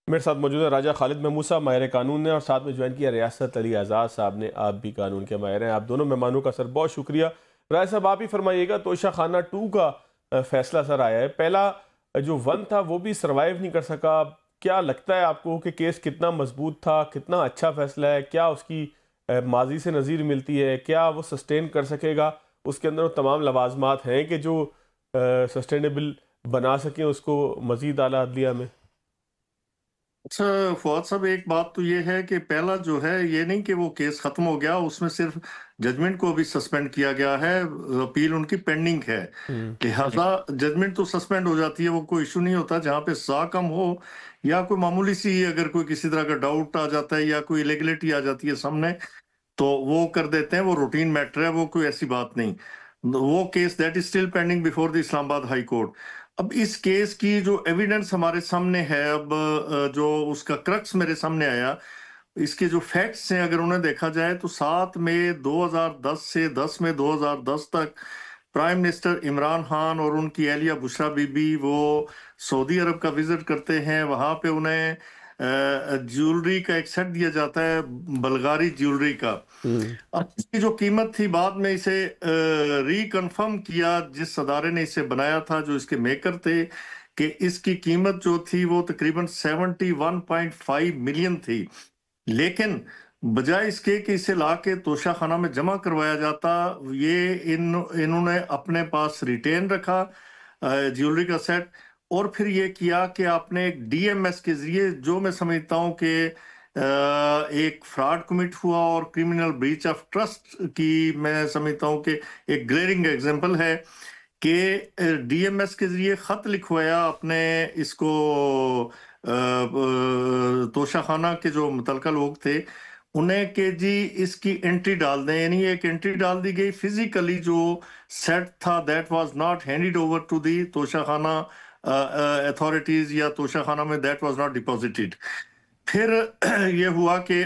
मेरे साथ मौजूद है राजा खालिद महमूद साहब, माहिर कानून ने, और साथ में ज्वाइन किया रियासत अली आज़ाद साहब ने। आप भी कानून के माहिर हैं। आप दोनों मेहमानों का सर बहुत शुक्रिया। राय साहब, आप ही फरमाइएगा, तोशा खाना 2 का फैसला सर आया है। पहला जो 1 था वो भी सर्वाइव नहीं कर सका। क्या लगता है आपको कि केस कितना मजबूत था, कितना अच्छा फैसला है? क्या उसकी माजी से नज़ीर मिलती है? क्या वो सस्टेन कर सकेगा? उसके अंदर वो तमाम लवाजमात हैं कि जो सस्टेनेबल बना सकें उसको मज़ीद आला अदलिया में? अच्छा फवाद साहब, एक बात तो ये है कि पहला जो है ये नहीं कि वो केस खत्म हो गया, उसमें सिर्फ जजमेंट को अभी सस्पेंड किया गया है। अपील उनकी पेंडिंग है। हम्म। लिहाजा जजमेंट तो सस्पेंड हो जाती है, वो कोई इशू नहीं होता। जहां पे सजा कम हो या कोई मामूली सी अगर कोई किसी तरह का डाउट आ जाता है या कोई इलेगलिटी आ जाती है सामने, तो वो कर देते हैं। वो रूटीन मैटर है, वो कोई ऐसी बात नहीं। वो case that is still pending before the Islamabad high court. अब इस केस की जो एविडेंस हमारे सामने है, अब जो उसका क्रक्स मेरे सामने आया, इसके जो फैक्ट्स हैं अगर उन्हें देखा जाए तो 7 मई 2010 से 10 मई 2010 तक प्राइम मिनिस्टर इमरान खान और उनकी एहलिया बुशरा बीबी वो सऊदी अरब का विजिट करते हैं। वहां पे उन्हें ज्वेलरी का एक सेट दिया जाता है, बल्गारी ज्वेलरी का। हम्म। अब इसकी जो कीमत थी, बाद में इसे रिकन्फर्म किया जिस अदारे ने इसे बनाया था, जो इसके मेकर थे, कि इसकी कीमत जो थी वो तकरीबन 71.5 मिलियन थी। लेकिन बजाय इसके कि इसे ला के तोशा खाना में जमा करवाया जाता, ये इन्होंने अपने पास रिटेन रखा ज्वेलरी का सेट। और फिर ये किया कि आपने एक डीएमएस के जरिए, जो मैं समझता हूं कि एक फ्रॉड कमिट हुआ और क्रिमिनल ब्रीच ऑफ ट्रस्ट की मैं समझता हूं कि एक ग्लेरिंग एग्जांपल है, कि डीएमएस के जरिए खत लिखवाया अपने इसको तोशा खाना के जो मुतलका लोग थे उन्हें, कि जी इसकी एंट्री डाल दें। यानी एक एंट्री डाल दी गई, फिजिकली जो सेट था that was not handed over to the Toshakhana authorities, या तोशा खाना में दैट वाज नॉट डिपॉजिटेड। फिर ये हुआ कि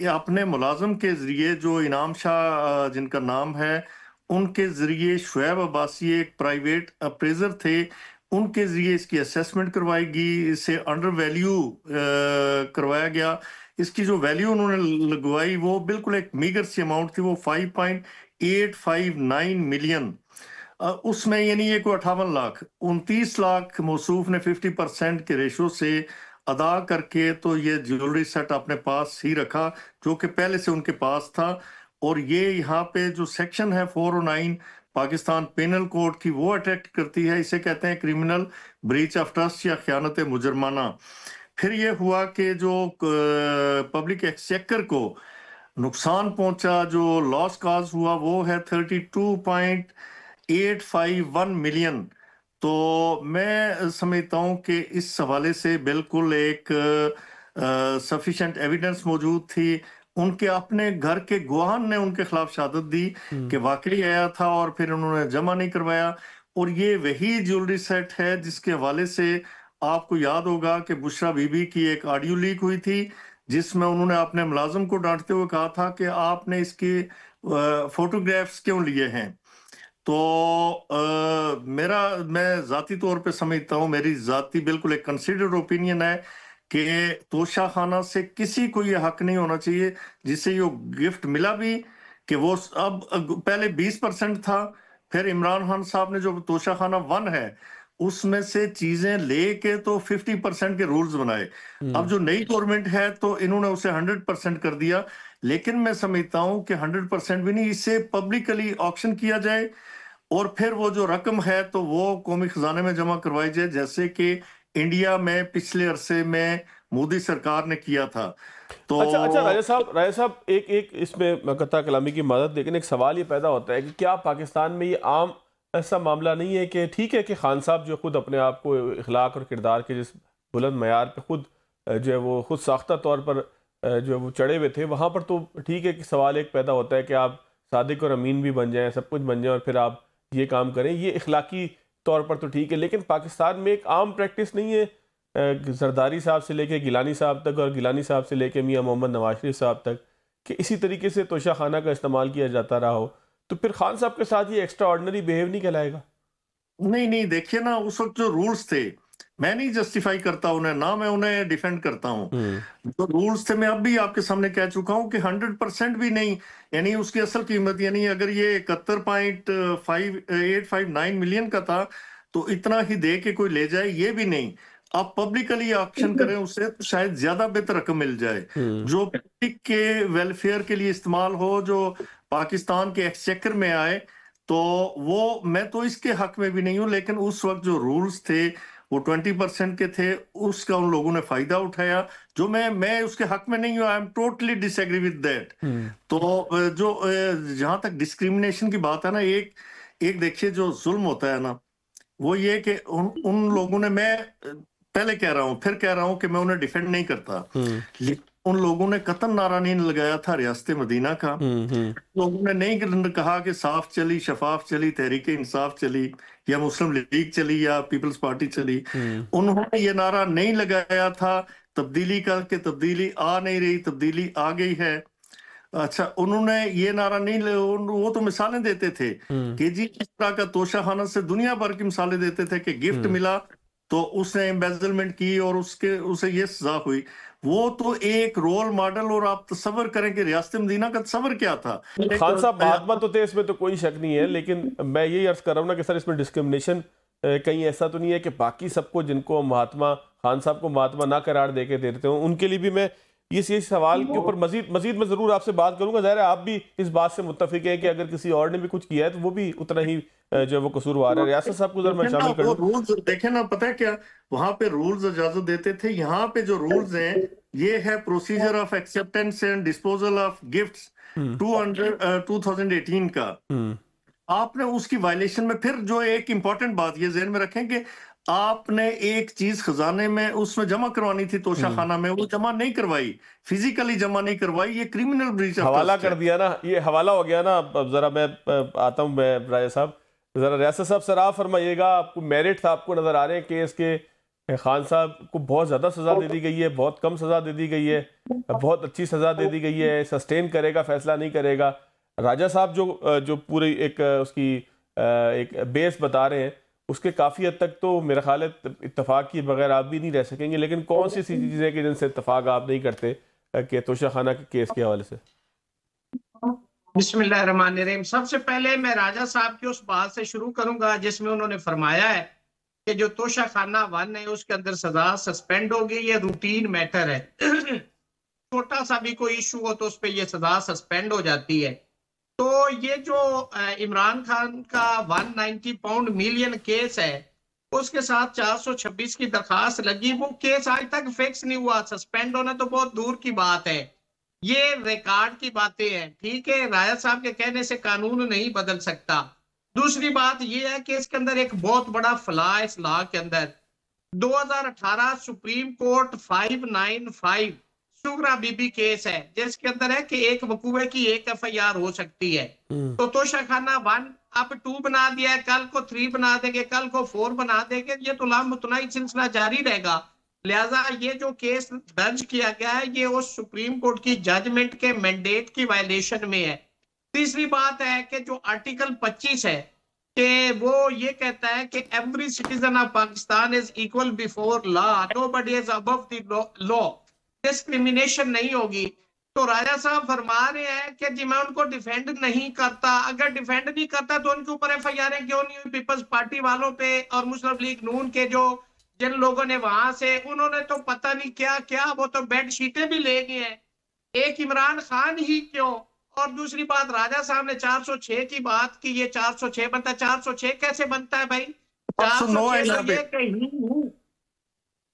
अपने मुलाजम के जरिए, जो इनाम शाह जिनका नाम है, उनके जरिए शुएब अब्बासी एक प्राइवेट अप्रेजर थे, उनके जरिए इसकी असेसमेंट करवाएगी, इसे अंडर वैल्यू करवाया गया। इसकी जो वैल्यू उन्होंने लगवाई वो बिल्कुल एक मीगर सी अमाउंट थी, वो 5.859 मिलियन। उसमें यानी ये को 58 लाख, 29 लाख मौसूफ ने 50% के रेशो से अदा करके तो ये ज्वेलरी सेट अपने पास ही रखा, जो कि पहले से उनके पास था। और ये यहाँ पे जो सेक्शन है 409 पाकिस्तान पेनल कोड की, वो अट्रैक्ट करती है। इसे कहते हैं क्रिमिनल ब्रीच ऑफ ट्रस्ट या खयानत मुजरमाना। फिर ये हुआ कि जो पब्लिक एक्सचेकर को नुकसान पहुंचा, जो लॉस काज हुआ, वो है 32.851 मिलियन। तो मैं समझता हूं कि इस हवाले से बिल्कुल एक सफिशिएंट एविडेंस मौजूद थी। उनके अपने घर के गवाहान ने उनके खिलाफ शहादत दी कि हम्म। वाकई आया था, और फिर उन्होंने जमा नहीं करवाया। और ये वही ज्वेलरी सेट है जिसके हवाले से आपको याद होगा कि बुशरा बीबी की एक ऑडियो लीक हुई थी, जिसमें उन्होंने अपने मुलाजिम को डांटते हुए कहा था कि आपने इसके फोटोग्राफ्स क्यों लिए हैं। तो मेरा, मैं जाती तौर पे समझता हूँ, मेरी जाती बिल्कुल एक कंसिडर्ड ओपिनियन है कि तोशा खाना से किसी को ये हक नहीं होना चाहिए जिसे ये गिफ्ट मिला भी, कि वो अब पहले 20% था। फिर इमरान खान साहब ने जो तोशा खाना 1 है उसमें से चीजें लेके तो 50% के रूल्स बनाए। अब हम्म। जो नई गवर्नमेंट है तो इन्होंने उसे 100% कर दिया। लेकिन मैं समझता हूं कि 100% भी नहीं, इसे पब्लिकली ऑक्शन किया जाए, और फिर वो जो रकम है तो वो कौमी खजाने में जमा करवाई जाए, जैसे कि इंडिया में पिछले अरसे में मोदी सरकार ने किया था। तो अच्छा अच्छा, राजा साहब, एक एक इसमें मैं कता कलामी की मदद, लेकिन एक सवाल ये पैदा होता है कि क्या पाकिस्तान में ये आम ऐसा मामला नहीं है कि ठीक है कि खान साहब जो खुद अपने आप को इखलाक और किरदार के जिस बुलंद मयार पे खुद जो है वो खुद साख्ता तौर पर जो है वो चढ़े हुए थे, वहाँ पर तो ठीक है कि सवाल एक पैदा होता है कि आप सादिक और अमीन भी बन जाएं, सब कुछ बन जाएं और फिर आप ये काम करें, ये इखलाकी तौर पर तो ठीक है। लेकिन पाकिस्तान में एक आम प्रैक्टिस नहीं है जरदारी साहब से लेके गिलानी साहब तक और गिलानी साहब से लेके मियां मोहम्मद नवाज शरीफ साहब तक कि इसी तरीके से तोशा खाना का इस्तेमाल किया जाता रहा हो, तो फिर खान साहब के साथ ये एक्स्ट्रा ऑर्डनरी बिहेव नहीं कहलाएगा? नहीं नहीं, देखिए ना, उस वक्त जो रूल्स थे, मैं नहीं जस्टिफाई करता उन्हें, ना मैं उन्हें डिफेंड करता हूँ। जो रूल्स थे मैं अब भी आपके सामने कह चुका हूँ कि 100% भी नहीं, यानी उसकी असल कीमत, यानी अगर ये 71.859 मिलियन का था तो इतना ही दे के कोई ले जाए, ये भी नहीं। आप पब्लिकली ऑक्शन करें उससे तो शायद ज्यादा बेहतर रकम मिल जाए, जो पब्लिक के वेलफेयर के लिए इस्तेमाल हो, जो पाकिस्तान के एक्सचेकर में आए। तो वो, मैं तो इसके हक में भी नहीं हूं, लेकिन उस वक्त जो रूल्स थे वो 20% के थे, उसका उन लोगों ने फायदा उठाया, जो मैं उसके हक में नहीं हूं। I am totally disagree with that. तो जो जहां तक डिस्क्रिमिनेशन की बात है ना, एक एक देखिए जो जुल्म होता है ना, वो ये कि उन लोगों ने, मैं पहले कह रहा हूं फिर कह रहा हूं कि मैं उन्हें डिफेंड नहीं करता, लेकिन उन लोगों ने कतन नारा नहीं लगाया था रियासत मदीना का। लोगों ने नहीं कहा कि साफ चली, शफाफ चली, तहरीक इंसाफ चली, या मुस्लिम लीग चली, या पीपल्स पार्टी चली। उन्होंने ये नारा नहीं लगाया था तब्दीली का, कि तब्दीली आ नहीं रही, तब्दीली आ गई है। अच्छा, उन्होंने ये नारा नहीं, वो तो मिसालें देते थे कि जी इस तरह का तोशाखाना से दुनिया भर की मिसालें देते थे कि गिफ्ट मिला तो उसने एम्बेजलमेंट की और उसे ये सजा हुई। वो तो एक रोल मॉडल, और आप तसव्वुर करें कि रियासत मदीना का तसव्वुर क्या था। खान साहब महात्मा तो थे, इसमें तो कोई शक नहीं है, लेकिन मैं यही अर्ज कर रहा हूँ ना कि सर इसमें डिस्क्रिमिनेशन कहीं ऐसा तो नहीं है कि बाकी सबको, जिनको महात्मा, खान साहब को महात्मा ना करार दे के देते हो, उनके लिए भी मैं इस सवाल के ऊपर मजीद मैं जरूर आपसे बात करूंगा। ज़ाहिर है आप भी इस बात से मुत्तफिक है कि अगर किसी और ने भी कुछ किया है तो वो भी उतना ही जो है वो कसूरवार है। रियासत साहब को जरा मैं शामिल कर लूं। रूल्स देखें ना, पता है क्या, वहां पे रूल्स इजाजत देते थे, यहाँ पे जो रूल्स हैं ये है procedure of acceptance and disposal of gifts 2018 का। आपने उसकी वायलेशन में, फिर जो एक इंपॉर्टेंट बात ये ज़हन में रखें कि आपने एक चीज खजाने में उसमें जमा करवानी थी, तोशाखाना में, वो जमा नहीं करवाई, फिजिकली जमा नहीं करवाई, ये क्रिमिनल ब्रीच ऑफ हवाला कर दिया ना, ये हवाला हो गया ना। अब जरा मैं आता हूँ, मैं राजा साहब, जरा रियासत साहब सर आप फरमाइएगा, आपको मेरिट आपको नजर आ रहे हैं केस के? खान साहब को बहुत ज्यादा सजा दे दी गई है, बहुत कम सजा दे दी गई है, बहुत अच्छी सजा दे दी गई है, सस्टेन करेगा, फैसला नहीं करेगा? राजा साहब जो पूरी एक उसकी एक बेस बता रहे हैं, उसके काफ़ी हद तक तो मेरा ख्याल है इत्तेफाक के बगैर आप भी नहीं रह सकेंगे। लेकिन कौन सी ऐसी चीज़ें कि जिनसे इत्तेफाक आप नहीं करते कि तोशाखाना के केस के हवाले से? बिस्मिल्लाहिर्रहमानिर्रहीम। सबसे पहले मैं राजा साहब की उस बात से शुरू करूंगा जिसमें उन्होंने फरमाया है कि जो तोशाखाना 1 है उसके अंदर सजा सस्पेंड होगी, ये रूटीन मैटर है। छोटा सा भी कोई इशू हो तो उस पर यह सजा सस्पेंड हो जाती है। तो ये जो इमरान खान का 190 पाउंड मिलियन केस है, उसके साथ 426 की दरखास्त लगी, वो केस आज तक फिक्स नहीं हुआ। सस्पेंड होना तो बहुत दूर की बात है, ये रिकॉर्ड की बातें हैं। ठीक है, रायत साहब के कहने से कानून नहीं बदल सकता। दूसरी बात यह है कि इसके अंदर एक बहुत बड़ा फला इस लॉ के अंदर 2018 सुप्रीम कोर्ट 595 शुगरा बीबी केस है, जिसके अंदर है कि एक वकूए की एक FIR हो सकती है। तो तोशाखाना 1 अब 2 बना दिया है, कल को 3 बना देंगे, कल को 4 बना देंगे, ये तो लामुतनाई सिलसिला जारी रहेगा। लिहाजा ये जो केस दर्ज किया गया है ये उस सुप्रीम कोर्ट की जजमेंट के मैंडेट की वायलेशन में है। तीसरी बात है कि जो आर्टिकल 25 है कि वो ये कहता है कि every citizen of Pakistan is equal before law, nobody is above the law, discrimination नहीं होगी। तो राजा साहब फरमा रहे हैं कि जी मैं उनको डिफेंड नहीं करता। अगर डिफेंड नहीं करता तो उनके ऊपर FIR क्यों नहीं हुई पीपल्स पार्टी वालों पे और मुस्लिम लीग नून के जो जिन लोगों ने वहां से, उन्होंने तो पता नहीं क्या क्या, वो तो बेड शीटें भी ले गए हैं, एक इमरान खान ही क्यों? और दूसरी बात, राजा साहब ने 406 की बात की, ये 406 बनता, 406 कैसे बनता है भाई? 406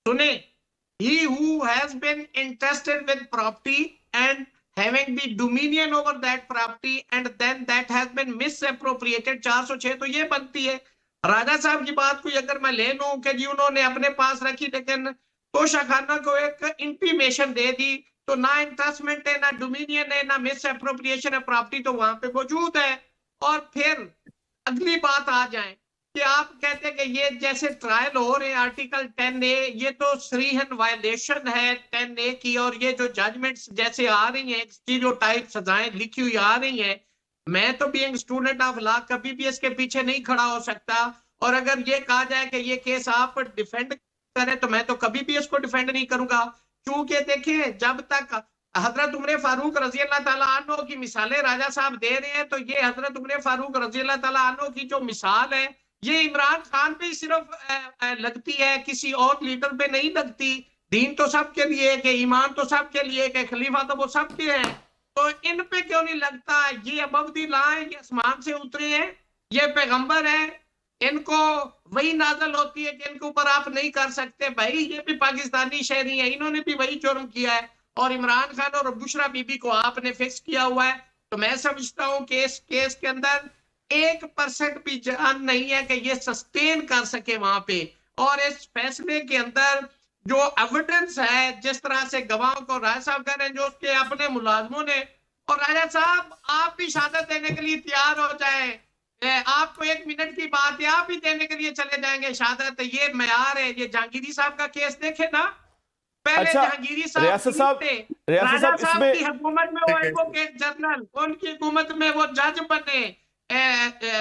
सुने, he who has been interested with property and having the dominion over that property and then that has been misappropriated, 406 तो ये बनती है। राजा साहब की बात को अगर मैं ले लूं कि जी उन्होंने अपने पास रखी लेकिन तोशाखाना को एक इंटीमेशन दे दी, तो ना इंट्रस्टमेंट है, ना डोमिनियन है, ना मिस एप्रोप्रिएशन है, प्रॉपर्टी तो वहां पे मौजूद है। और फिर अगली बात आ जाए कि आप कहते हैं कि ये जैसे ट्रायल हो रहे हैं आर्टिकल 10A, ये तो सरीहन वायलेशन है 10A की, और ये जो जजमेंट्स जैसे आ रही हैं, स्टीरियोटाइप सजाएं लिखी हुई आ रही हैं, मैं तो बीइंग स्टूडेंट ऑफ लॉ कभी भी इसके पीछे नहीं खड़ा हो सकता। और अगर ये कहा जाए कि ये केस आप डिफेंड करे तो मैं तो कभी भी इसको डिफेंड नहीं करूंगा, क्योंकि देखिए जब तक हजरत उमर फारूक रजी अल्लाह ताला अन्हो की मिसालें राजा साहब दे रहे हैं, तो ये हजरत उमर फारूक रजी अल्लाह ताला अन्हो की जो मिसाल है ये इमरान खान पे सिर्फ लगती है, किसी और लीडर पे नहीं लगती। दीन तो सबके लिए कि ईमान तो सबके लिए कि खलीफा तो वो सबके हैं, तो इन पे क्यों नहीं लगता? ये अबदी ला है, ये आसमान से उतरे हैं, ये पैगंबर है, इनको वही नाजल होती है कि इनके ऊपर आप नहीं कर सकते। भाई ये भी पाकिस्तानी शहरी है, इन्होंने भी वही जुर्म किया है और इमरान खान और बुशरा बीबी को आपने फिक्स किया हुआ है। तो मैं समझता हूं कि इस केस के अंदर 1% भी जान नहीं है कि ये सस्टेन कर सके वहां पे। और इस फैसले के अंदर जो एविडेंस है, जिस तरह से गवाहों को राजा साहब कह रहे हैं, जो उसके अपने मुलाजमों ने, और राजा साहब आप भी शहादत देने के लिए तैयार हो जाए, आपको 1 मिनट की बात है, आप भी देने के लिए चले जाएंगे शहादत, ये मयार है। ये जहांगीरी साहब का केस देखे ना, पहले अच्छा, जहांगीरी रियासत साहब साहब की इसमें हुकूमत में वो एडवोकेट जनरल, उनकी हुकूमत में वो जज बने,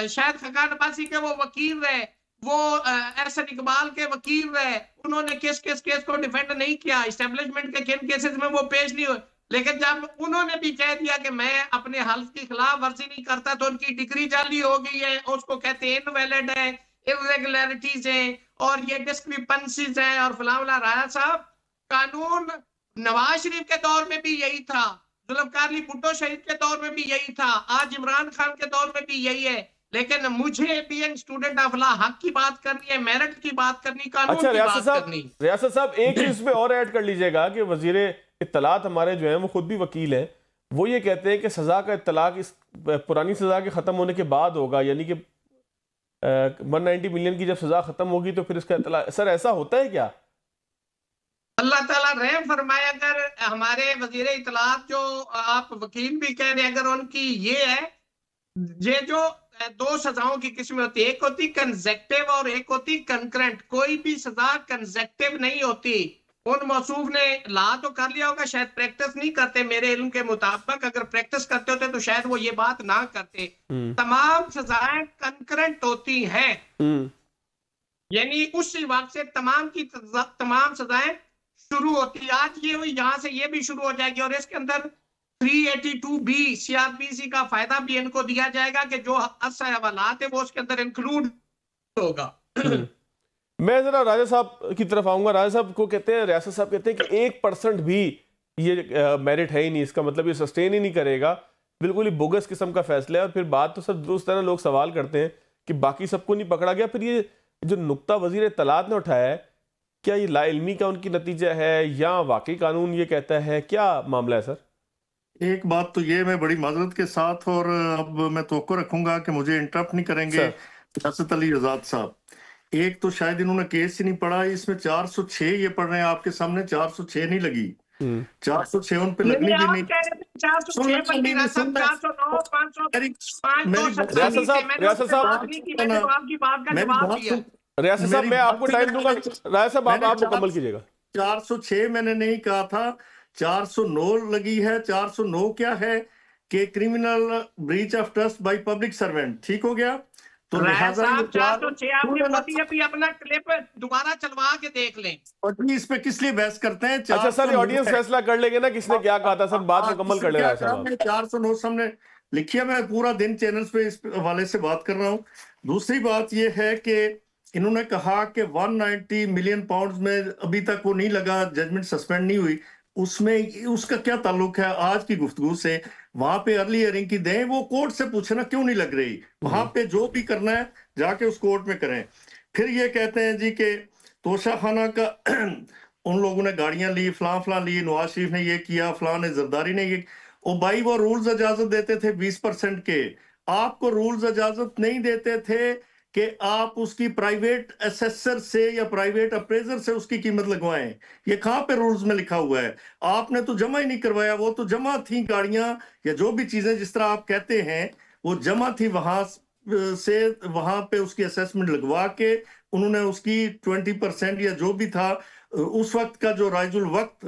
शायद खकान अब्बासी के वो वकील रहे, वो एहसन इकबाल के वकील रहे, उन्होंने किस केस को डिफेंड नहीं किया, एस्टेब्लिशमेंट के किन केसेस में वो पेश नहीं हुए। लेकिन जब उन्होंने भी कह दिया कि मैं अपने हल्फ की खिलाफ वर्जी नहीं करता, तो उनकी डिग्री जाली हो गई है, उसको कहते हैं इनवैलिड है, इरेगुलरिटीज है और ये डिस्क्रिपेंसीज है और फलावला। राजा साहब कानून नवाज शरीफ के दौर में भी यही था, जुल्फकार अली भुट्टो शहीद के दौर में भी यही था, आज इमरान खान के दौर में भी यही है। लेकिन मुझे बीइंग स्टूडेंट ऑफ लॉ हक की बात करनी है, मेरिट की बात करनी, कानून की बात करनी। रियासत साहब एक चीज में और ऐड कर लीजिएगा कि वजीर इत्तलात हमारे जो हैं वो खुद भी वकील हैं, वो ये कहते हैं कि सजा का इत्तलाक इस पुरानी सजा के खत्म होने के बाद होगा, यानी कि 190 मिलियन की जब सजा खत्म होगी तो फिर इसका इत्तलाक। सर ऐसा होता है क्या? अल्लाह ताला रहम फरमाए। अगर हमारे वजीर इत्तलात जो आप वकील भी कह रहे हैं, अगर उनकी ये है, ये जो 2 सजाओं की किस्में होती है, एक होती कंसेक्टिव और एक होती कंकरेंट। कोई भी सजा कंसेक्टिव नहीं होती। उन मौसूफ ने ला तो कर लिया होगा, शायद प्रैक्टिस नहीं करते मेरे इल्म के मुताबिक, अगर प्रैक्टिस करते होते तो शायद वो ये बात ना करते। तमाम सजाएं कंकरेंट होती हैं, यानी उसी वक्त से तमाम की तमाम सजाएं शुरू होती है। आज ये हुई, यहाँ से ये भी शुरू हो जाएगी और इसके अंदर 382B CRPC का फायदा भी इनको दिया जाएगा कि जो अरसा हवालात है वो उसके अंदर इंक्लूड होगा। मैं जरा राजा साहब की तरफ आऊंगा। राजा साहब को कहते हैं, रियासत साहब कहते हैं कि 1% भी ये मेरिट है ही नहीं, इसका मतलब ये सस्टेन ही नहीं करेगा, बिल्कुल ही बोगस किस्म का फैसला है। और फिर बात तो सब दुरुस्त है ना, लोग सवाल करते हैं कि बाकी सबको नहीं पकड़ा गया, फिर ये जो नुक्ता वजीर इत्तलात ने उठाया है, क्या ये लाइल्मी का उनकी नतीजा है या वाकई कानून ये कहता है, क्या मामला है सर? एक बात तो ये मैं बड़ी माजरत के साथ, और अब मैं तवक्को रखूंगा कि मुझे इंटरप्ट नहीं करेंगे रियासत अली आजाद साहब। एक तो शायद इन्होंने केस ही नहीं पढ़ा, इसमें 406 ये पढ़ रहे हैं आपके सामने, 406 नहीं लगी, 406 उन पे लगनी भी नहीं। रियासत साहब मैं आपको टाइम दूंगा, राजा साहब आप मुकम्मल कीजिएगा। 406 मैंने नहीं कहा था, 409 लगी है। 409 क्या है कि criminal breach of trust by public servant, ठीक हो गया। तो लिहाजा 406 आपने अभी अपना क्लिप दोबारा चलवा के देख लें। और इस पे किस लिए बहस करते हैं? अच्छा सर, ऑडियंस फैसला कर लेंगे ना किसने क्या कहा था, सर बात मुकम्मल कर लेना है। 409 सामने लिखिए, मैं पूरा दिन चैनल्स पे इस हवाले से बात कर रहा हूँ। दूसरी बात ये है कि इन्होंने कहा कि 190 मिलियन पाउंड में अभी तक वो नहीं लगा, जजमेंट सस्पेंड नहीं हुई, उसमें उसका क्या ताल्लुक है आज की गुफ्तगू से? वहां पे अर्ली हियरिंग की दें, वो कोर्ट से पूछे ना क्यों नहीं लग रही, वहां पे जो भी करना है जाके उस कोर्ट में करें। फिर ये कहते हैं जी कि तोशा खाना का उन लोगों ने गाड़ियां ली, फलां ली, नवाज शरीफ ने ये किया, फलां ने जरदारी ने ये। ओ भाई वो रूल्स इजाजत देते थे 20% के, आपको रूल्स इजाजत नहीं देते थे कि आप उसकी प्राइवेट असेसर से या प्राइवेट अप्रेजर से उसकी कीमत लगवाएं। ये कहां पे रूल्स में लिखा हुआ है? आपने तो जमा ही नहीं करवाया, वो तो जमा थी गाड़ियां या जो भी चीजें जिस तरह आप कहते हैं वो जमा थी, वहां से वहां पे उसकी असेसमेंट लगवा के उन्होंने उसकी 20% या जो भी था उस वक्त का जो राइजुल वक्त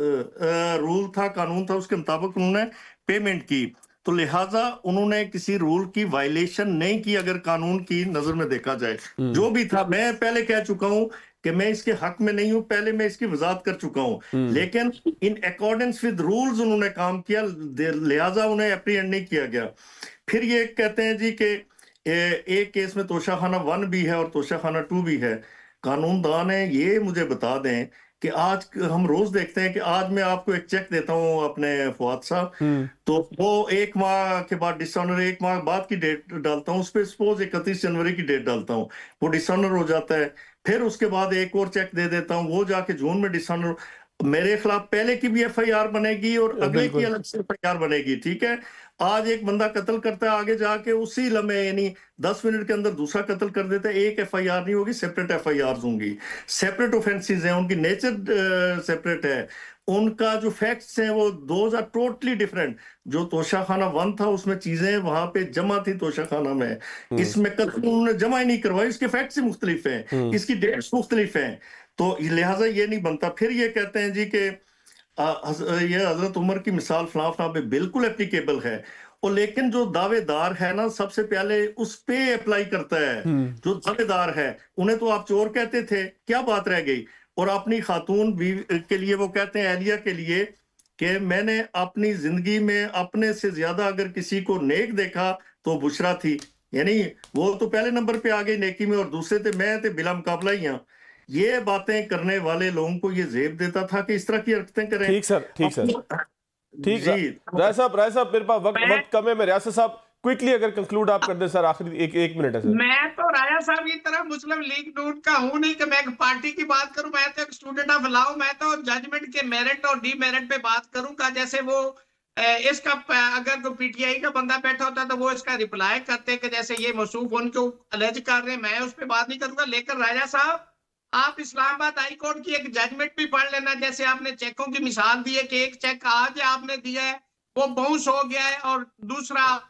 रूल था, कानून था, उसके मुताबिक उन्होंने पेमेंट की। तो लिहाजा उन्होंने किसी रूल की वायलेशन नहीं की अगर कानून की नजर में देखा जाए। जो भी था, मैं पहले कह चुका हूं कि मैं इसके हक में नहीं हूं, पहले मैं इसकी वजाहत कर चुका हूं, लेकिन इन अकॉर्डेंस विद रूल्स उन्होंने काम किया, लिहाजा उन्हें अप्रीहेंड नहीं किया गया। फिर ये कहते हैं जी कि एक केस में तोशाखाना 1 भी है और तोशाखाना 2 भी है। कानूनदान है, ये मुझे बता दें कि आज हम रोज देखते हैं कि आज मैं आपको एक चेक देता हूं अपने फवाद साहब, तो वो 1 माह के बाद डिसऑनर, 1 माह बाद की डेट डालता हूं, उस पर सपोज 31 जनवरी की डेट डालता हूं, वो डिसऑनर हो जाता है। फिर उसके बाद एक और चेक दे देता हूं, वो जाके जून में डिसऑनर, मेरे खिलाफ पहले की भी FIR बनेगी और अगले की अलग से FIR बनेगी, ठीक है। आज एक बंदा कत्ल करता है, आगे जाके उसी लम्हे यानी 10 मिनट के अंदर दूसरा कत्ल कर देता है, एक FIR नहीं होगी, सेपरेट FIRs होंगी, सेपरेट ऑफेंसेस हैं, उनकी नेचर सेपरेट है, उनका जो फैक्ट्स हैं वो दोज आर टोटली डिफरेंट। जो तोशाखाना 1 था उसमें चीजें वहां पे जमा थी तोशाखाना में, इसमें कत्ल उन्होंने जमा ही नहीं करवाई, इसके फैक्ट्स ही मुख्तलिफ हैं, इसकी डेट्स मुख्तलिफ हैं, तो लिहाजा ये नहीं बनता। फिर ये कहते हैं जी कि ये हजरत उमर की मिसाल फलां फलां पे बिल्कुल एप्लीकेबल है, और लेकिन जो दावेदार है ना सबसे पहले उस पे अप्लाई करता है। जो दावेदार है उन्हें तो आप चोर कहते थे, क्या बात रह गई? और अपनी खातून भी के लिए वो कहते हैं, एहलिया के लिए, कि मैंने अपनी जिंदगी में अपने से ज्यादा अगर किसी को नेक देखा तो बुशरा थी, यानी वो तो पहले नंबर पे आ गई नेकी में, और दूसरे थे मैं थे बिला मुकाबला ही हाँ। ये बातें करने वाले लोगों को ये जेब देता था कि इस तरह की हरकतें करें। ठीक सर, ठीक सर, ठीक जी। राय साहब मेरे पास वक्त कम है, मैं रियासत साहब क्विकली अगर कंक्लूड आप कर दें सर, आखिरी एक मिनट है सर। मैं तो राजा साहब की तरह मुस्लिम लीग नून का हूं नहीं कि मैं एक पार्टी की बात करूं, मैं तो एक स्टूडेंट ऑफ लॉ, मैं तो जजमेंट के मेरिट और डीमेरिट पे बात करूंगा। जैसे वो इसका अगर कोई PTI का बंदा बैठा होता तो वो इसका रिप्लाई करते कि जैसे ये मसूफ उनको अलर्ज कर रहे हैं, मैं उस पर बात नहीं करूंगा। लेकिन राजा साहब आप इस्लामाबाद हाई कोर्ट की एक जजमेंट भी पढ़ लेना, जैसे आपने चेकों की मिसाल दी है कि एक चेक आज आपने दिया है वो बाउंस हो गया है और दूसरा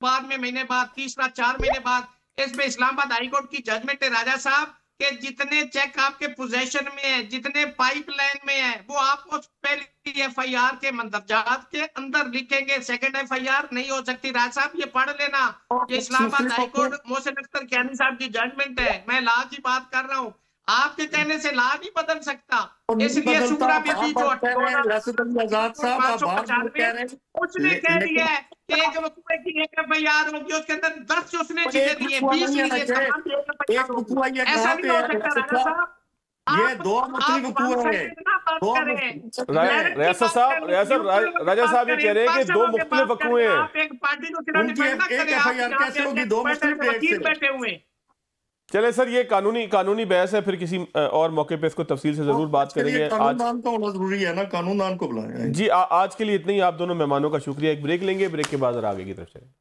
बाद में महीने बाद, तीसरा 4 महीने बाद। इसमें इस्लामाबाद हाई कोर्ट की जजमेंट है राजा साहब कि जितने चेक आपके पोजेशन में है, जितने पाइपलाइन में है, वो आप उस पहली FIR के मंदरजात के अंदर लिखेंगे, सेकंड FIR नहीं हो सकती। राजा साहब ये पढ़ लेना, ये इस्लामाबाद हाई कोर्ट मोहसिन अख्तर कियानी साहब की जजमेंट है, मैं लॉ की बाबात कर रहा हूँ। आपके कहने से लॉ नहीं बदल सकता, इसलिए सुब्रा बीबी जो 595 उसने कह दिया है कि एक वकूए की एक FIR होगी, उसके अंदर 10 उसने चीजें दी है, 20 लिए ऐसा नहीं हो सकता राजा साहब। ये दो मुख्तलिफ वकूए हैं। रियासत साहब राजा साहब ये कह रहे हैं कि 2 मुख्तलिफ वकूए हैं। आप एक पार्टी को सिर्फ डिफेंड ना करें, आप कैसे होगी? 2 मुख्तलिफ वकील बैठे हुए। चले सर, ये कानूनी बहस है, फिर किसी और मौके पे इसको तफसील से जरूर बात करेंगे। कानूनदान का होना जरूरी है ना, कानूनदान को बुलाएं जी। आज के लिए इतना ही, आप दोनों मेहमानों का शुक्रिया। एक ब्रेक लेंगे, ब्रेक के बाद आगे की तरफ चलेंगे।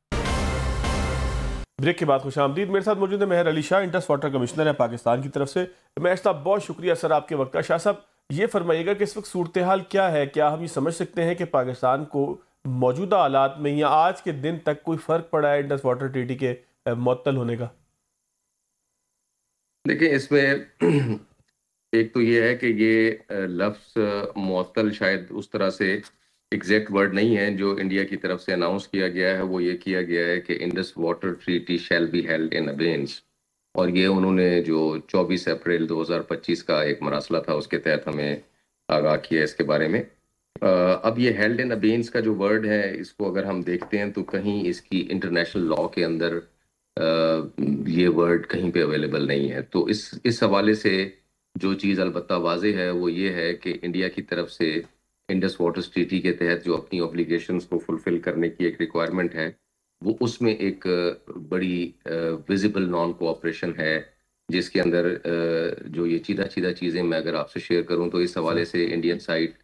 ब्रेक के बाद खुशामदीद, मेरे साथ मौजूद है Mehar Ali Shah, interest water commissioner है पाकिस्तान की तरफ से। मैं साहब बहुत शुक्रिया सर आपके वक्त का। शाह साहब ये फरमाइएगा कि इस वक्त सूरत हाल क्या है, क्या हम ये समझ सकते हैं कि पाकिस्तान को मौजूदा हालात में या आज के दिन तक कोई फ़र्क पड़ा है इंडस वाटर ट्रीटी के मुअत्तल होने का? देखिए, इसमें एक तो ये है कि ये लफ्ज़ मुअत्तल शायद उस तरह से एग्जैक्ट वर्ड नहीं है जो इंडिया की तरफ से अनाउंस किया गया है। वो ये किया गया है कि Indus water treaty shall be held in abeyance, और ये उन्होंने जो 24 अप्रैल 2025 का एक मरासला था उसके तहत हमें आगाह किया इसके बारे में। अब ये हेल्ड इन अबेंस का जो वर्ड है, इसको अगर हम देखते हैं तो कहीं इसकी इंटरनेशनल लॉ के अंदर ये वर्ड कहीं पे अवेलेबल नहीं है। तो इस हवाले से जो चीज़ अलबत्ता वाज़े है वो ये है कि इंडिया की तरफ से इंडस वाटर ट्रीटी के तहत जो अपनी ऑब्लिगेशंस को फुलफिल करने की एक रिक्वायरमेंट है, वो उसमें एक बड़ी विजिबल नॉन कोऑपरेशन है, जिसके अंदर जो ये सीधा चीज़ें मैं अगर आपसे शेयर करूं तो इस हवाले से इंडियन साइड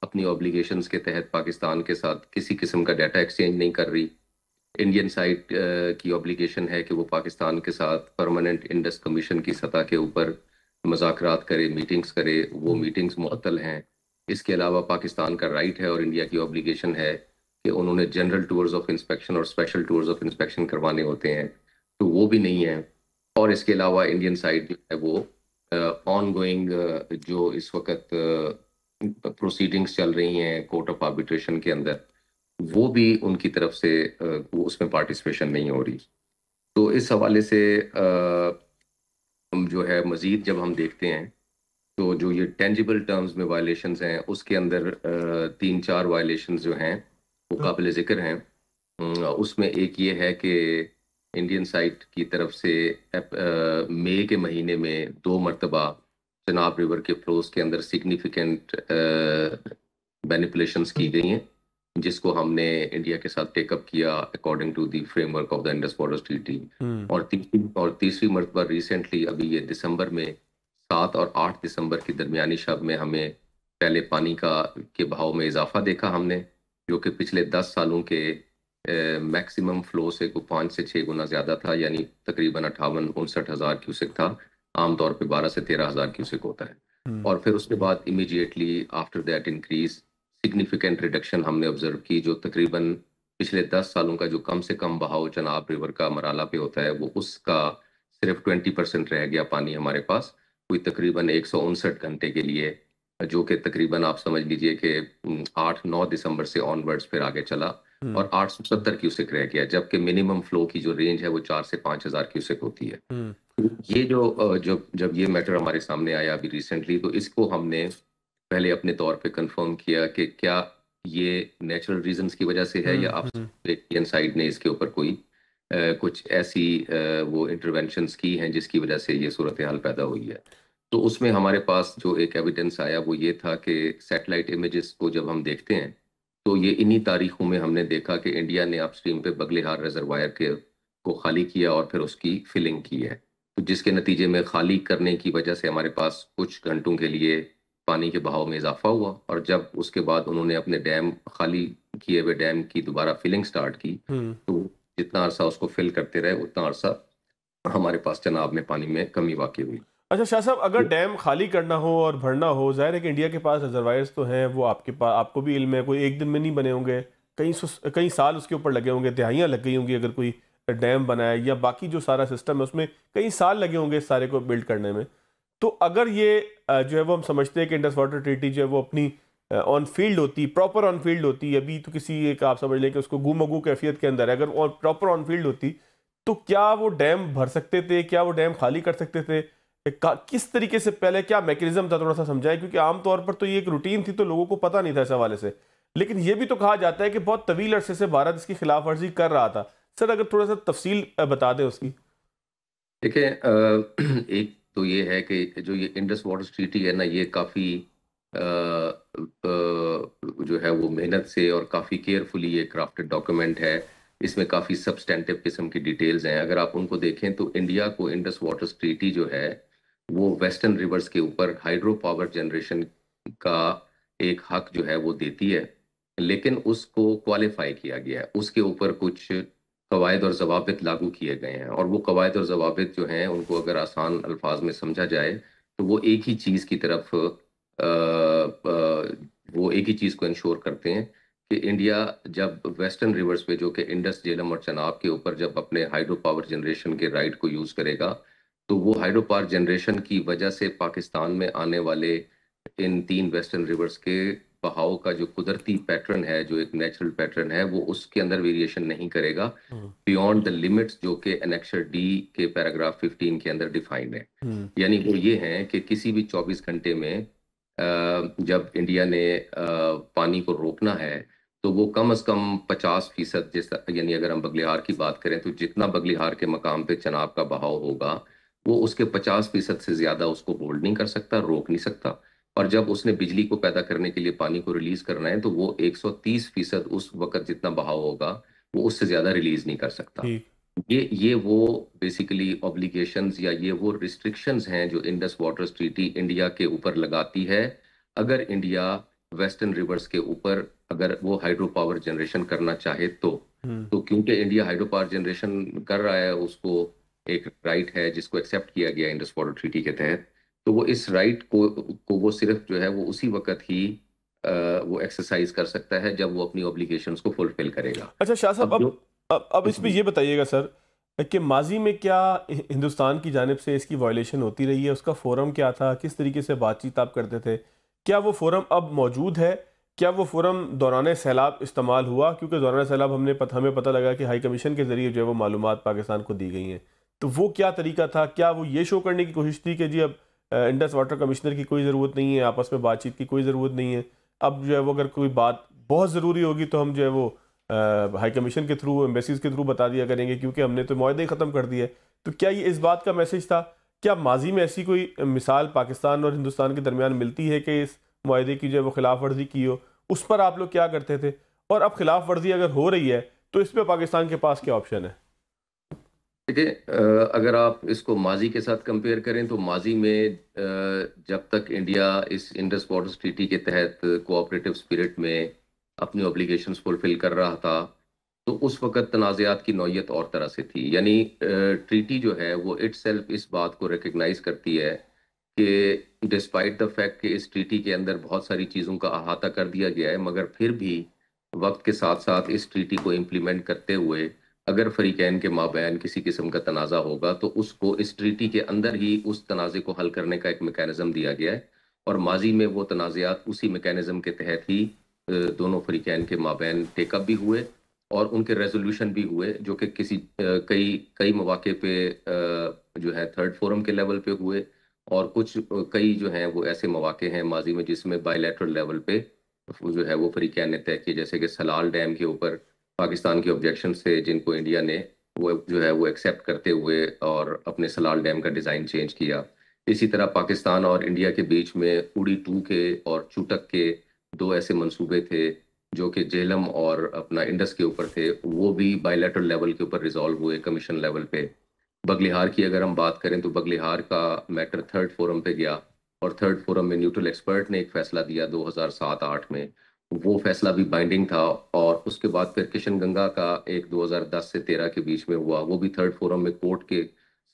अपनी ऑब्लिगेशंस के तहत पाकिस्तान के साथ किसी किस्म का डाटा एक्सचेंज नहीं कर रही। इंडियन साइड की ऑब्लिगेशन है कि वो पाकिस्तान के साथ परमानेंट इंडस कमीशन की सतह के ऊपर मुज़ाकरात करे, मीटिंग्स करे, वो मीटिंग्स मुअत्तल हैं। इसके अलावा पाकिस्तान का राइट है और इंडिया की ऑब्लिगेशन है कि उन्होंने जनरल टूर्स ऑफ इंस्पेक्शन और स्पेशल टूर्स ऑफ इंस्पेक्शन करवाने होते हैं, तो वो भी नहीं है। और इसके अलावा इंडियन साइड जो है वो ऑन गोइंग जो इस वक्त प्रोसीडिंग्स चल रही हैं कोर्ट ऑफ आर्बिट्रेशन के अंदर, वो भी उनकी तरफ से वो उसमें पार्टिसिपेशन नहीं हो रही। तो इस हवाले से हम जो है मजीद जब हम देखते हैं तो जो ये टेंजिबल टर्म्स में वायलेशंस हैं उसके अंदर 3-4 वायलेशंस जो हैं वो काबिल ज़िक्र हैं। उसमें एक ये है कि इंडियन साइड की तरफ से मई के महीने में 2 मरतबा चनाब रिवर के फ्लोज के अंदर सिग्निफिकेंट मैनिपुलेशंस की गई हैं, जिसको हमने इंडिया के साथ टेकअप किया according to the framework of the Indus water treaty. और तीसरी मरतबा रिसेंटली अभी ये दिसंबर में 7 और 8 दिसंबर की दरमियानी शब में हमें पहले पानी के बहाव में इजाफा देखा हमने, जो कि पिछले 10 सालों के मैक्सिमम फ्लो से को 5 से 6 गुना ज़्यादा था, यानी तकरीबन 58-59 हज़ार क्यूसेक था। आमतौर पे 12 से 13 हज़ार क्यूसेक होता है। और फिर उसके बाद immediately after that increase significant reduction हमने ऑब्जर्व की, जो तकरीबन पिछले 10 सालों का जो कम से कम बहाव चनाब रिवर का मराला पे होता है वो उसका सिर्फ 20% रह गया पानी हमारे पास, कोई तकरीबन 159 घंटे के लिए, जो कि तकरीबन आप समझ लीजिए कि 8-9 दिसंबर से ऑनवर्ड्स फिर आगे चला और 870 क्यूसेक रह गया, जबकि मिनिमम फ्लो की जो रेंज है वो 4 से 5 हज़ार क्यूसेक होती है। ये जब ये मैटर हमारे सामने आया अभी रिसेंटली, तो इसको हमने पहले अपने तौर पे कंफर्म किया कि क्या ये नेचुरल रीजंस की वजह से है या आप इंडियन साइड ने इसके ऊपर कोई कुछ ऐसी वो इंटरवेंशंस की हैं जिसकी वजह से ये सूरत हाल पैदा हुई है। तो उसमें हमारे पास जो एक एविडेंस आया वो ये था कि सैटेलाइट इमेजेस को जब हम देखते हैं तो ये इन्हीं तारीखों में हमने देखा कि इंडिया ने अपस्ट्रीम पे बगलिहार रिजर्वायर को खाली किया और फिर उसकी फिलिंग की है, तो जिसके नतीजे में खाली करने की वजह से हमारे पास कुछ घंटों के लिए पानी के बहाव में इजाफा हुआ, और जब उसके बाद उन्होंने अपने डैम खाली किए हुए डैम की दोबारा फिलिंग स्टार्ट की, तो जितना अरसा उसको फिल करते रहे उतना अरसा हमारे पास चनाब में पानी में कमी वाक़ई हुई। अच्छा शाह साहब, अगर डैम खाली करना हो और भरना हो, जाहिर है कि इंडिया के पास रिजर्वायर्स तो हैं, वो आपके पास आपको भी इल्म है, कोई एक दिन में नहीं बने होंगे, कई साल उसके ऊपर लगे होंगे, दिहाइयाँ लग गई होंगी अगर कोई डैम बनाया, या बाकी जो सारा सिस्टम है उसमें कई साल लगे होंगे इस सारे को बिल्ड करने में। तो अगर ये जो है वो हम समझते हैं कि इंडस वाटर ट्रीटी जो है वो अपनी ऑन फील्ड होती, प्रॉपर ऑन फील्ड होती, अभी तो किसी एक आप समझ लें कि उसको गुमगू कैफियत के अंदर है, अगर प्रॉपर ऑन फील्ड होती तो क्या वो डैम भर सकते थे, क्या वो डैम खाली कर सकते थे, किस तरीके से, पहले क्या मैकेनिज्म था, थोड़ा सा समझाएं, क्योंकि आमतौर पर तो ये एक रूटीन थी तो लोगों को पता नहीं था इस हवाले से, लेकिन ये भी तो कहा जाता है कि बहुत तवील अरसे से भारत इसकी खिलाफ वर्जी कर रहा था। सर अगर थोड़ा सा तफसील बता दें उसकी। देखिए, एक तो ये है कि जो ये इंडस वाटर ट्रीटी है ना, ये काफ़ी जो है वो मेहनत से और काफ़ी केयरफुली ये क्राफ्टेड डॉक्यूमेंट है। इसमें काफ़ी सब्सटेंटिव किस्म की डिटेल्स हैं। अगर आप उनको देखें तो इंडिया को इंडस वाटर ट्रीटी जो है वो वेस्टर्न रिवर्स के ऊपर हाइड्रो पावर जनरेशन का एक हक जो है वो देती है, लेकिन उसको क्वालिफाई किया गया है, उसके ऊपर कुछ कवायद और जवाबित लागू किए गए हैं, और वो कवायद और जवाबित जो हैं उनको अगर आसान अल्फाज में समझा जाए तो वो एक ही चीज़ की तरफ वो एक ही चीज़ को इंश्योर करते हैं कि इंडिया जब वेस्टर्न रिवर्स पे, जो कि इंडस, झेलम और चनाब के ऊपर, जब अपने हाइड्रो पावर जनरेशन के राइट को यूज़ करेगा, तो वो हाइड्रो पावर जनरेशन की वजह से पाकिस्तान में आने वाले इन 3 वेस्टर्न रिवर्स के बहाव का जो कुदरती पैटर्न है, जो एक नेचुरल पैटर्न है, वो उसके अंदर वेरिएशन नहीं करेगा बियॉन्ड द लिमिट्स जो कि एनेक्सर डी के पैराग्राफ 15 के अंदर डिफाइंड है। यानी वो ये है कि किसी भी 24 घंटे में जब इंडिया ने पानी को रोकना है तो वो कम से कम 50%, जैसा यानी अगर हम बगलिहार की बात करें तो जितना बगलिहार के मकाम पे चनाब का बहाव होगा वो उसके 50% से ज़्यादा उसको होल्ड नहीं कर सकता, रोक नहीं सकता। और जब उसने बिजली को पैदा करने के लिए पानी को रिलीज करना है तो वो 130% उस वक्त जितना बहाव होगा वो उससे ज्यादा रिलीज नहीं कर सकता। ये वो बेसिकली ऑब्लिगेशंस या ये वो रिस्ट्रिक्शंस हैं जो इंडस वाटर ट्रीटी इंडिया के ऊपर लगाती है। अगर इंडिया वेस्टर्न रिवर्स के ऊपर अगर वो हाइड्रो पावर जनरेशन करना चाहे तो क्योंकि इंडिया हाइड्रो पावर जनरेशन कर रहा है, उसको एक राइट है जिसको एक्सेप्ट किया गया इंडस वाटर ट्रीटी के तहत, तो वो इस राइट को वो सिर्फ जो है वो उसी वक्त ही वो एक्सरसाइज कर सकता है जब वो अपनी ऑब्लिगेशंस को फुलफिल करेगा। अच्छा शाह साहब, अब इसमें ये बताइएगा सर कि माजी में क्या हिंदुस्तान की जानिब से इसकी वायलेशन होती रही है, उसका फोरम क्या था, किस तरीके से बातचीत आप करते थे, क्या वो फोरम अब मौजूद है, क्या वो फोरम दौरान सैलाब इस्तेमाल हुआ, क्योंकि दौरान सैलाब हमें पता लगा कि हाई कमीशन के जरिए जो है वो मालूमात पाकिस्तान को दी गई हैं, तो वो क्या तरीका था? क्या वो ये शो करने की कोशिश थी कि जी अब इंडस वाटर कमिश्नर की कोई ज़रूरत नहीं है, आपस में बातचीत की कोई ज़रूरत नहीं है, अब जो है वो अगर कोई बात बहुत ज़रूरी होगी तो हम जो है वो हाई कमीशन के थ्रू, एम्बेसीज के थ्रू बता दिया करेंगे, क्योंकि हमने तो मुआहदे ख़त्म कर दिया है। तो क्या ये इस बात का मैसेज था? क्या माजी में ऐसी कोई मिसाल पाकिस्तान और हिंदुस्तान के दरमियान मिलती है कि इस मुआहदे की जो है वो खिलाफ वर्जी की हो? उस पर आप लोग क्या करते थे? और अब खिलाफ वर्जी अगर हो रही है तो इसमें पाकिस्तान के पास क्या ऑप्शन है? देखिए, अगर आप इसको माजी के साथ कंपेयर करें तो माजी में जब तक इंडिया इस इंडस वाटर ट्रीटी के तहत कोऑपरेटिव स्पिरिट में अपनी ऑब्लिगेशंस फुलफिल कर रहा था, तो उस वक्त तनाज़ात की नौयत और तरह से थी। यानी ट्रीटी जो है वो इटसेल्फ इस बात को रिकग्नाइज करती है कि डिस्पाइट द फैक्ट कि इस ट्रीटी के अंदर बहुत सारी चीज़ों का अहाता कर दिया गया है, मगर फिर भी वक्त के साथ साथ इस ट्रीटी को इम्प्लीमेंट करते हुए अगर फरीकैन के माबैन किसी किस्म का तनाज़ा होगा तो उसको इस ट्रीटी के अंदर ही उस तनाज़े को हल करने का एक मैकेनिज्म दिया गया है। और माजी में वो तनाज़ात उसी मैकेनिज्म के तहत ही दोनों फरीकैन के माबैन टेकअप भी हुए और उनके रेजोल्यूशन भी हुए, जो कि किसी कई कई मौके पे जो है थर्ड फोरम के लेवल पे हुए, और कुछ कई जो हैं वो ऐसे मौके हैं माजी में जिसमें बायलैटरल लेवल पे वो जो है वो फरीकैन ने तय किए, जैसे कि सलाल डैम के ऊपर पाकिस्तान के ऑब्जेक्शन से जिनको इंडिया ने वो जो है वो एक्सेप्ट करते हुए और अपने सलाल डैम का डिज़ाइन चेंज किया। इसी तरह पाकिस्तान और इंडिया के बीच में उड़ी 2 के और चुटक के दो ऐसे मंसूबे थे जो कि जेहलम और अपना इंडस के ऊपर थे, वो भी बायलैटरल लेवल के ऊपर रिजॉल्व हुए कमीशन लेवल पे। बगलिहार की अगर हम बात करें तो बगलिहार का मैटर थर्ड फोरम पे गया और थर्ड फोरम में न्यूट्रल एक्सपर्ट ने एक फैसला दिया 2007-8 में, वो फैसला भी बाइंडिंग था। और उसके बाद फिर किशन गंगा का एक 2010 से 13 के बीच में हुआ, वो भी थर्ड फोरम में कोर्ट के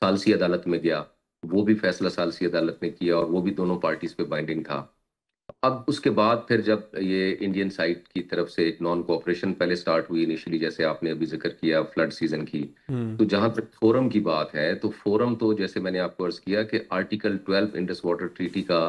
सालसी अदालत में गया, वो भी फैसला सालसी अदालत ने किया और वो भी दोनों पार्टीज पे बाइंडिंग था। अब उसके बाद फिर जब ये इंडियन साइड की तरफ से एक नॉन कोऑपरेशन पहले स्टार्ट हुई इनिशियली, जैसे आपने अभी जिक्र किया फ्लड सीजन की, तो जहां तक फोरम की बात है तो फोरम तो जैसे मैंने आपको अर्ज किया कि आर्टिकल 12 इंडस वाटर ट्रीटी का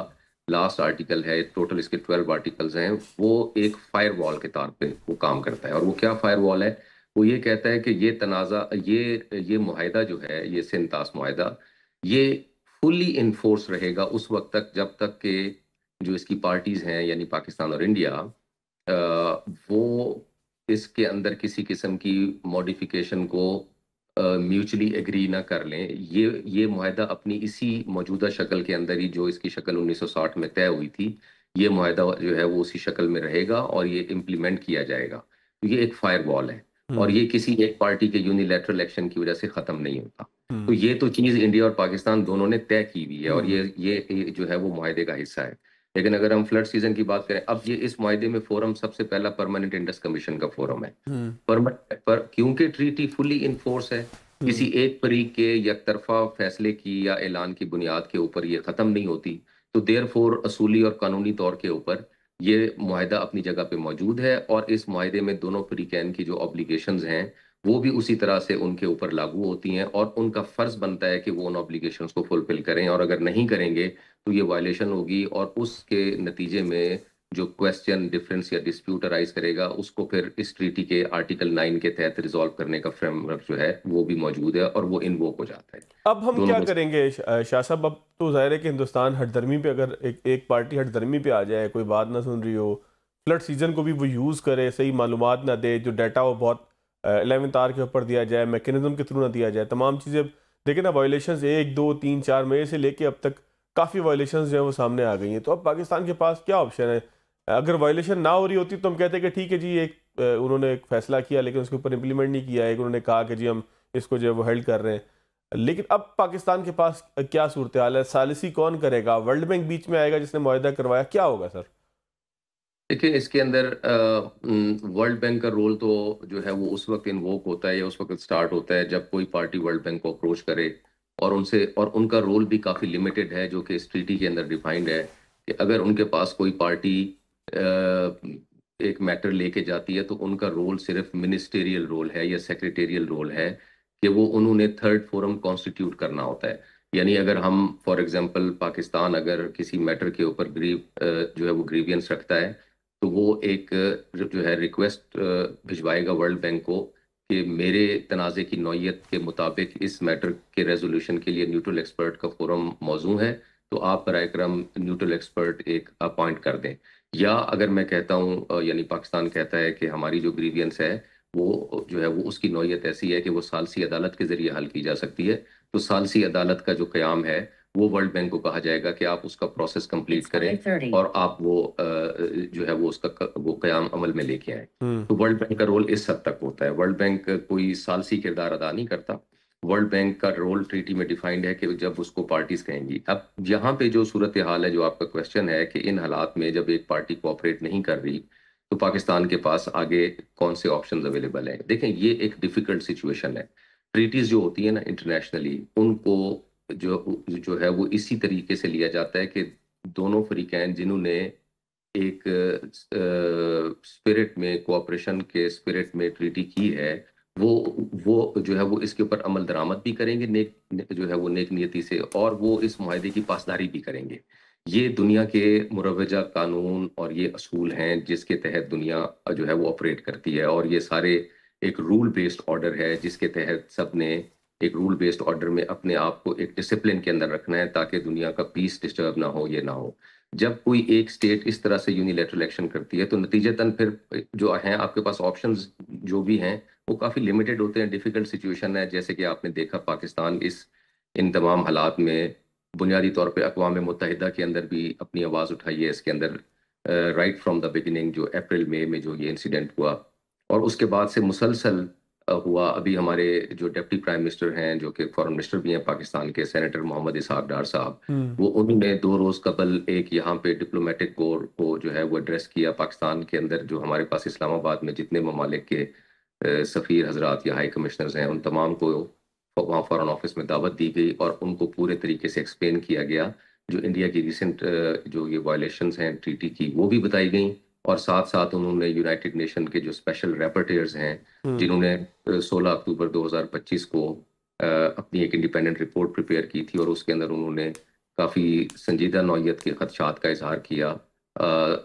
लास्ट आर्टिकल है, टोटल इसके 12 आर्टिकल्स हैं, वो एक फायर वॉल के तौर पे वो काम करता है। और वो क्या फायर वॉल है? वो ये कहता है कि ये तनाज़ा ये मुआहिदा जो है, ये सिंतास मुआहिदा, ये फुल्ली इन्फोर्स रहेगा उस वक्त तक जब तक कि जो इसकी पार्टीज हैं यानी पाकिस्तान और इंडिया वो इसके अंदर किसी किस्म की मॉडिफिकेशन को म्यूचुअली एग्री ना कर लें। ये मुआहिदा अपनी इसी मौजूदा शक्ल के अंदर ही, जो इसकी शक्ल 1960 में तय हुई थी, ये मुआहिदा जो है वो उसी शक्ल में रहेगा और ये इम्प्लीमेंट किया जाएगा। तो ये एक फायर वॉल है और ये किसी एक पार्टी के यूनिलैटरल एक्शन की वजह से खत्म नहीं होता। तो ये तो चीज इंडिया और पाकिस्तान दोनों ने तय की हुई है और ये जो है वो मुआहिदे का हिस्सा है। लेकिन अगर हम फ्लड सीजन की बात करें, अब ये इस मुआहिदे में फोरम सबसे पहला परमानेंट इंडस कमीशन का फोरम है। पर क्योंकि ट्रीटी फुल्ली इन फोर्स है, किसी एक फरीक के यकतरफा फैसले की या ऐलान की बुनियाद के ऊपर ये खत्म नहीं होती, तो देयरफॉर असूली और कानूनी तौर के ऊपर ये मुआहिदा अपनी जगह पे मौजूद है और इस मुआहिदे में दोनों फरीकैन की जो ऑब्लिगेशंस हैं वो भी उसी तरह से उनके ऊपर लागू होती हैं और उनका फर्ज बनता है कि वो उन ऑब्लिगेशंस को फुलफिल करें, और अगर नहीं करेंगे तो ये वायलेशन होगी और उसके नतीजे में जो क्वेश्चन, डिफरेंस या डिस्प्यूट अराइज करेगा उसको फिर इस ट्रीटी के आर्टिकल 9 के तहत रिजॉल्व करने का फ्रेमवर्क जो है वो भी मौजूद है और वो इन्वोक हो जाता है। अब हम क्या करेंगे शाह साहब? अब तो जाहिर है कि हिंदुस्तान हठधर्मी पे, अगर एक पार्टी हठधर्मी पे आ जाए, कोई बात ना सुन रही हो, फ्लड सीजन को भी वो यूज़ करे, सही मालूमात ना दे, जो डाटा वो बहुत 11th आवर के ऊपर दिया जाए, मैकेनिज्म के थ्रू ना दिया जाए, तमाम चीज़ें देखें ना, वायलेशंस 1, 2, 3, 4 मई से लेके अब तक काफ़ी वायलेशंस जो है वो सामने आ गई हैं। तो अब पाकिस्तान के पास क्या ऑप्शन है? अगर वायलेशन ना हो रही होती तो हम कहते हैं कि ठीक है जी, उन्होंने एक फैसला किया लेकिन उसके ऊपर इम्प्लीमेंट नहीं किया है, उन्होंने कहा कि जी हम इसको जो है वो हेल्ड कर रहे हैं, लेकिन अब पाकिस्तान के पास क्या सूरत हाल है? सालिसी कौन करेगा? वर्ल्ड बैंक बीच में आएगा जिसने मुआहिदा करवाया? क्या होगा सर? देखिए, इसके अंदर वर्ल्ड बैंक का रोल तो जो है वो उस वक्त इन्वोक होता है या उस वक्त स्टार्ट होता है जब कोई पार्टी वर्ल्ड बैंक को अप्रोच करे, और उनका रोल भी काफ़ी लिमिटेड है जो कि इस ट्रीटी के अंदर डिफाइंड है कि अगर उनके पास कोई पार्टी एक मैटर लेके जाती है तो उनका रोल सिर्फ मिनिस्टेरियल रोल है या सेक्रेटेरियल रोल है कि वो उन्होंने थर्ड फोरम कॉन्स्टिट्यूट करना होता है। यानी अगर हम फॉर एग्जांपल पाकिस्तान अगर किसी मैटर के ऊपर जो है वो ग्रीवियंस रखता है तो वो एक जो है रिक्वेस्ट भिजवाएगा वर्ल्ड बैंक को कि मेरे तनाज़े की नौयत के मुताबिक इस मैटर के रेजोल्यूशन के लिए न्यूट्रल एक्सपर्ट का फोरम मौजू है, तो आप बराए करम न्यूट्रल एक्सपर्ट एक अपॉइंट कर दें। या अगर मैं कहता हूँ यानी पाकिस्तान कहता है कि हमारी जो ग्रीवियंस है वो जो है वो उसकी नौयत ऐसी है कि वो सालसी अदालत के जरिए हल की जा सकती है, तो सालसी अदालत का जो क़याम है वो वर्ल्ड बैंक को कहा जाएगा कि आप उसका प्रोसेस कंप्लीट करें और आप वो जो है वो उसका वो क़याम अमल में लेके आए। तो वर्ल्ड बैंक का रोल इस हद तक होता है। वर्ल्ड बैंक कोई सालसी किरदार अदा नहीं करता। वर्ल्ड बैंक का रोल ट्रीटी में डिफाइंड है कि जब उसको पार्टीज कहेंगी। अब यहाँ पे जो सूरत हाल है, जो आपका क्वेश्चन है कि इन हालात में जब एक पार्टी कोऑपरेट नहीं कर रही तो पाकिस्तान के पास आगे कौन से ऑप्शंस अवेलेबल हैं। देखें, ये एक डिफिकल्ट सिचुएशन है। ट्रीटीज जो होती है ना इंटरनेशनली, उनको जो है वो इसी तरीके से लिया जाता है कि दोनों फरीकैन जिन्होंने एक स्पिरिट में, कोऑपरेशन के स्पिरिट में ट्रीटी की है, वो जो है वो इसके ऊपर अमल दरामद भी करेंगे जो है वो नेक नियति से, और वो इस मुआहदे की पासदारी भी करेंगे। ये दुनिया के मुरवजा कानून और ये असूल हैं जिसके तहत दुनिया जो है वो ऑपरेट करती है, और ये सारे एक रूल बेस्ड ऑर्डर है जिसके तहत सब ने एक रूल बेस्ड ऑर्डर में अपने आप को एक डिसिप्लिन के अंदर रखना है ताकि दुनिया का पीस डिस्टर्ब ना हो, ये ना हो। जब कोई एक स्टेट इस तरह से यूनिलैटरल एक्शन करती है तो नतीजतन फिर जो हैं आपके पास ऑप्शंस जो भी हैं वो काफ़ी लिमिटेड होते हैं। डिफिकल्ट सिचुएशन है, जैसे कि आपने देखा पाकिस्तान इन तमाम हालात में बुनियादी तौर पे अक़वाम मुत्तहिदा के अंदर भी अपनी आवाज़ उठाई है इसके अंदर, राइट फ्रॉम द बिगिनिंग, जो अप्रैल मई में जो ये इंसिडेंट हुआ और उसके बाद से मुसलसल हुआ। अभी हमारे जो डिप्टी प्राइम मिनिस्टर हैं, जो कि फॉरेन मिनिस्टर भी हैं पाकिस्तान के, सेनेटर मोहम्मद इसहाक डार साहब, वो उन्होंने 2 रोज़ कबल एक यहाँ पे डिप्लोमेटिक कोर को जो है वो एड्रेस किया पाकिस्तान के अंदर। जो हमारे पास इस्लामाबाद में जितने ममालिक के सफ़ीर हजरात या हाई कमिश्नर्स हैं, उन तमाम को वहाँ फॉरेन ऑफिस में दावत दी गई और उनको पूरे तरीके से एक्सप्लेन किया गया जो इंडिया की रिसेंट जो ये वायलेशंस हैं ट्रीटी की वो भी बताई गई, और साथ साथ उन्होंने यूनाइटेड नेशन के जो स्पेशल रैपर्टेयर्स हैं जिन्होंने 16 अक्टूबर 2025 को अपनी एक इंडिपेंडेंट रिपोर्ट प्रिपेयर की थी और उसके अंदर उन्होंने काफ़ी संजीदा नौयत के खदशात का इजहार किया,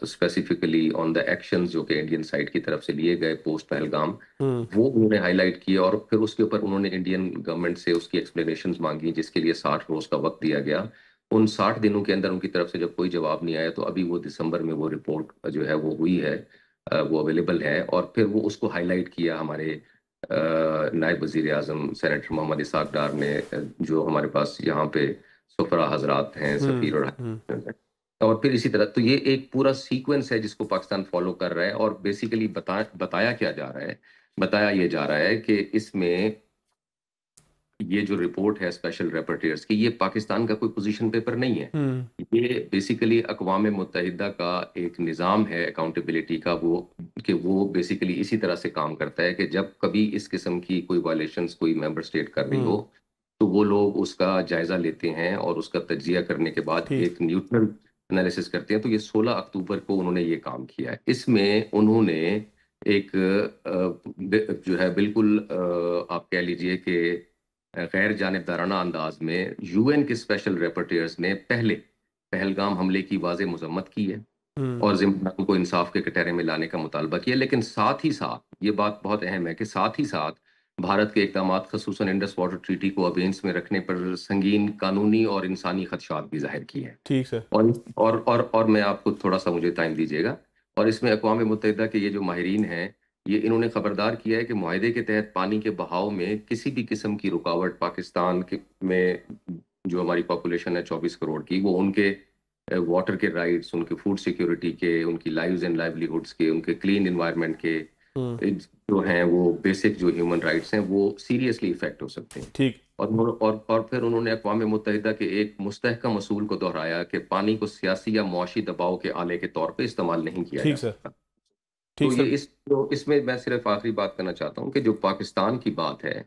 स्पेसिफिकली ऑन द एक्शंस जो कि इंडियन साइड की तरफ से लिए गए पोस्ट पहलगाम, वो उन्होंने हाईलाइट किया और फिर उसके ऊपर उन्होंने इंडियन गवर्नमेंट से उसकी एक्सप्लेनेशंस मांगी जिसके लिए 60 रोज़ का वक्त दिया गया। उन 60 दिनों के अंदर उनकी तरफ से जब कोई जवाब नहीं आया तो अभी वो दिसंबर में वो रिपोर्ट जो है वो हुई है, वो अवेलेबल है, और फिर वो उसको हाईलाइट किया हमारे नायब वज़ीर आज़म सेनेटर मोहम्मद इसहाक डार ने, जो हमारे पास यहाँ पे सफरा हजरात हैं, सफ़ीर और फिर इसी तरह। तो ये एक पूरा सीक्वेंस है जिसको पाकिस्तान फॉलो कर रहा है और बेसिकली बताया क्या जा रहा है, बताया ये जा रहा है कि इसमें ये जो रिपोर्ट है स्पेशल रैपर्टेयर्स की, ये पाकिस्तान का कोई पोजीशन पेपर नहीं है। ये बेसिकली अक़वाम मुत्तहिदा का एक निज़ाम है अकाउंटेबिलिटी का, वो बेसिकली इसी तरह से काम करता है कि जब कभी इस किस्म की कोई वायलेशंस कोई मेंबर स्टेट कर रही हो तो वो लोग उसका जायजा लेते हैं और उसका तज्जिया करने के बाद एक न्यूट्रल एनालिसिस करते हैं। तो ये 16 अक्टूबर को उन्होंने ये काम किया है। इसमें उन्होंने एक जो है बिल्कुल आप कह लीजिए कि गैर जानिबदाराना अंदाज में यूएन के स्पेशल रैपर्टेयर्स ने पहले पहलगाम हमले की वाज़ेह मज़म्मत की है और ज़िम्मेदारों को इंसाफ के कटहरे में लाने का मुतालबा किया, लेकिन साथ ही साथ ये बात बहुत अहम है कि साथ ही साथ भारत के इक़दाम ख़ुसूसन इंडस वाटर ट्रीटी को अबेंस में रखने पर संगीन कानूनी और इंसानी खदशात भी जाहिर किए हैं। ठीक है। और मैं आपको थोड़ा सा मुझे टाइम दीजिएगा, और इसमें अक़वाम मुत्तहिदा के ये जो माहिरीन हैं ये इन्होंने खबरदार किया है कि मुआहदे के तहत पानी के बहाव में किसी भी किस्म की रुकावट पाकिस्तान में जो हमारी पॉपुलेशन है 24 करोड़ की, वो उनके वाटर के राइट्स, उनके फूड सिक्योरिटी के, उनकी लाइव्स एंड लाइवलीहुड्स के, उनके क्लीन एनवायरनमेंट के जो हैं वो बेसिक जो ह्यूमन राइट्स हैं वो सीरियसली इफेक्ट हो सकते हैं। ठीक। और फिर उन्होंने अक़वाम मुत्तहिदा के एक मुस्तहकम असूल को दोहराया कि पानी को सियासी या मुआशी दबाव के आले के तौर पे इस्तेमाल नहीं किया जा सकता। तो इसमें मैं सिर्फ आखिरी बात करना चाहता हूँ कि जो पाकिस्तान की बात है,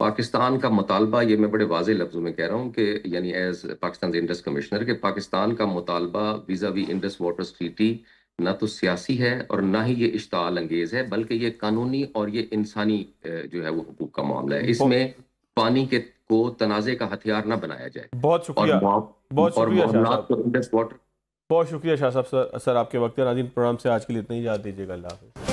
पाकिस्तान का मुतालबा, ये मैं बड़े वाज़े लफ्ज़ों में कह रहा हूँ कि यानी एज पाकिस्तान इंडस कमिश्नर के पाकिस्तान का मुतालबा vis-a-vis Indus waters treaty ना तो सियासी है और ना ही ये इश्ताल अंगेज है, बल्कि ये कानूनी और ये इंसानी जो है वो हुकूक का मामला है। इसमें पानी को तनाज़े का हथियार ना बनाया जाए। बहुत शुक्रिया, बहुत शुक्रिया शाह साहब। सर आपके वक्त नाज़रीन, प्रोग्राम से आज के लिए इतना ही इजाज़त दीजिएगा। अल्लाह हाफ़िज़।